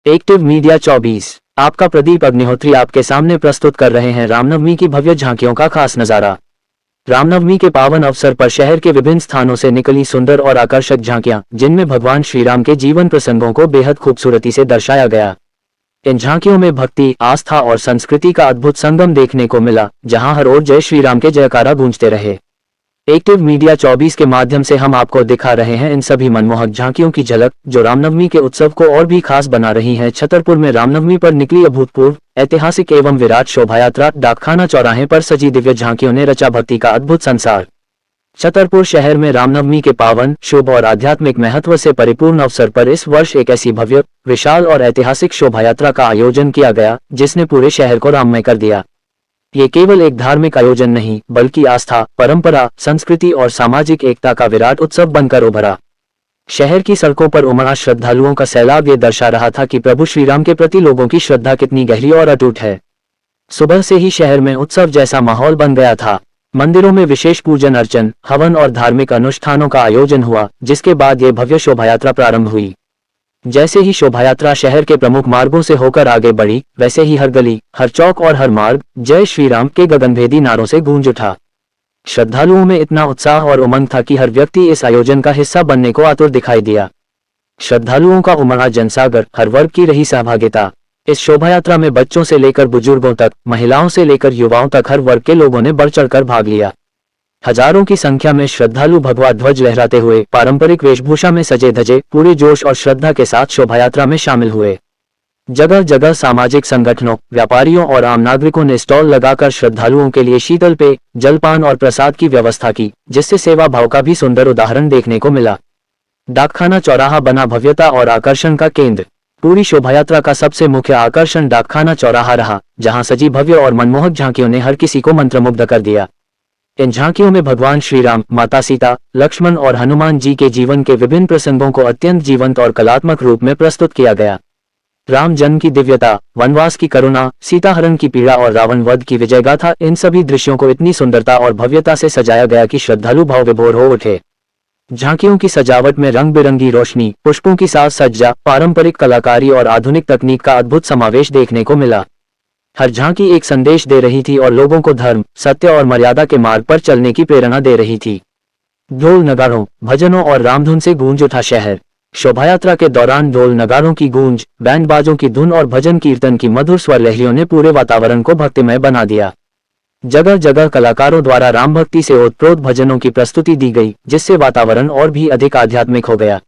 Active media 24 आपका प्रदीप अग्निहोत्री आपके सामने प्रस्तुत कर रहे हैं रामनवमी की भव्य झांकियों का खास नजारा। रामनवमी के पावन अवसर पर शहर के विभिन्न स्थानों से निकली सुंदर और आकर्षक झांकियां, जिनमें भगवान श्री राम के जीवन प्रसंगों को बेहद खूबसूरती से दर्शाया गया। इन झांकियों में भक्ति, आस्था और संस्कृति का अद्भुत संगम देखने को मिला, जहां हर ओर जय श्री राम के जयकारा गूंजते रहे। एक्टिव मीडिया 24 के माध्यम से हम आपको दिखा रहे हैं इन सभी मनमोहक झांकियों की झलक, जो रामनवमी के उत्सव को और भी खास बना रही हैं। छतरपुर में रामनवमी पर निकली अभूतपूर्व, ऐतिहासिक एवं विराट शोभायात्रा। डाकखाना चौराहे पर सजी दिव्य झांकियों ने रचा भक्ति का अद्भुत संसार। छतरपुर शहर में रामनवमी के पावन, शुभ और आध्यात्मिक महत्व से परिपूर्ण अवसर पर इस वर्ष एक ऐसी भव्य, विशाल और ऐतिहासिक शोभायात्रा का आयोजन किया गया, जिसने पूरे शहर को राममय कर दिया। ये केवल एक धार्मिक आयोजन नहीं, बल्कि आस्था, परंपरा, संस्कृति और सामाजिक एकता का विराट उत्सव बनकर उभरा। शहर की सड़कों पर उमड़ा श्रद्धालुओं का सैलाब ये दर्शा रहा था कि प्रभु श्री राम के प्रति लोगों की श्रद्धा कितनी गहरी और अटूट है। सुबह से ही शहर में उत्सव जैसा माहौल बन गया था। मंदिरों में विशेष पूजन अर्चन, हवन और धार्मिक अनुष्ठानों का आयोजन हुआ, जिसके बाद ये भव्य शोभायात्रा प्रारंभ हुई। जैसे ही शोभायात्रा शहर के प्रमुख मार्गों से होकर आगे बढ़ी, वैसे ही हर गली, हर चौक और हर मार्ग जय श्री राम के गगनभेदी नारों से गूंज उठा। श्रद्धालुओं में इतना उत्साह और उमंग था कि हर व्यक्ति इस आयोजन का हिस्सा बनने को आतुर दिखाई दिया। श्रद्धालुओं का उमड़ा जनसागर, हर वर्ग की रही सहभागिता। इस शोभायात्रा में बच्चों से लेकर बुजुर्गों तक, महिलाओं से लेकर युवाओं तक हर वर्ग के लोगों ने बढ़ चढ़कर भाग लिया। हजारों की संख्या में श्रद्धालु भगवा ध्वज लहराते हुए, पारंपरिक वेशभूषा में सजे धजे, पूरे जोश और श्रद्धा के साथ शोभायात्रा में शामिल हुए। जगह जगह सामाजिक संगठनों, व्यापारियों और आम नागरिकों ने स्टॉल लगाकर श्रद्धालुओं के लिए शीतल पेय, जलपान और प्रसाद की व्यवस्था की, जिससे सेवा भाव का भी सुंदर उदाहरण देखने को मिला। डाकखाना चौराहा बना भव्यता और आकर्षण का केंद्र। पूरी शोभायात्रा का सबसे मुख्य आकर्षण डाकखाना चौराहा रहा, जहां सजी भव्य और मनमोहक झांकियों ने हर किसी को मंत्रमुग्ध कर दिया। इन झांकियों में भगवान श्री राम, माता सीता, लक्ष्मण और हनुमान जी के जीवन के विभिन्न प्रसंगों को अत्यंत जीवंत और कलात्मक रूप में प्रस्तुत किया गया। राम जन्म की दिव्यता, वनवास की करुणा, सीताहरण की पीड़ा और रावण वध की विजय गाथा, इन सभी दृश्यों को इतनी सुंदरता और भव्यता से सजाया गया कि श्रद्धालु भाव विभोर हो उठे। झांकियों की सजावट में रंग बिरंगी रोशनी, पुष्पों की साज सज्जा, पारंपरिक कलाकारी और आधुनिक तकनीक का अद्भुत समावेश देखने को मिला। हर झांकी एक संदेश दे रही थी और लोगों को धर्म, सत्य और मर्यादा के मार्ग पर चलने की प्रेरणा दे रही थी। ढोल नगाड़ों, भजनों और रामधुन से गूंज उठा शहर। शोभायात्रा के दौरान ढोल नगाड़ों की गूंज, बैंड बाजों की धुन और भजन कीर्तन की मधुर स्वर लहरियों ने पूरे वातावरण को भक्तिमय बना दिया। जगह जगह कलाकारों द्वारा राम भक्ति से ओतप्रोत भजनों की प्रस्तुति दी गई, जिससे वातावरण और भी अधिक आध्यात्मिक हो गया।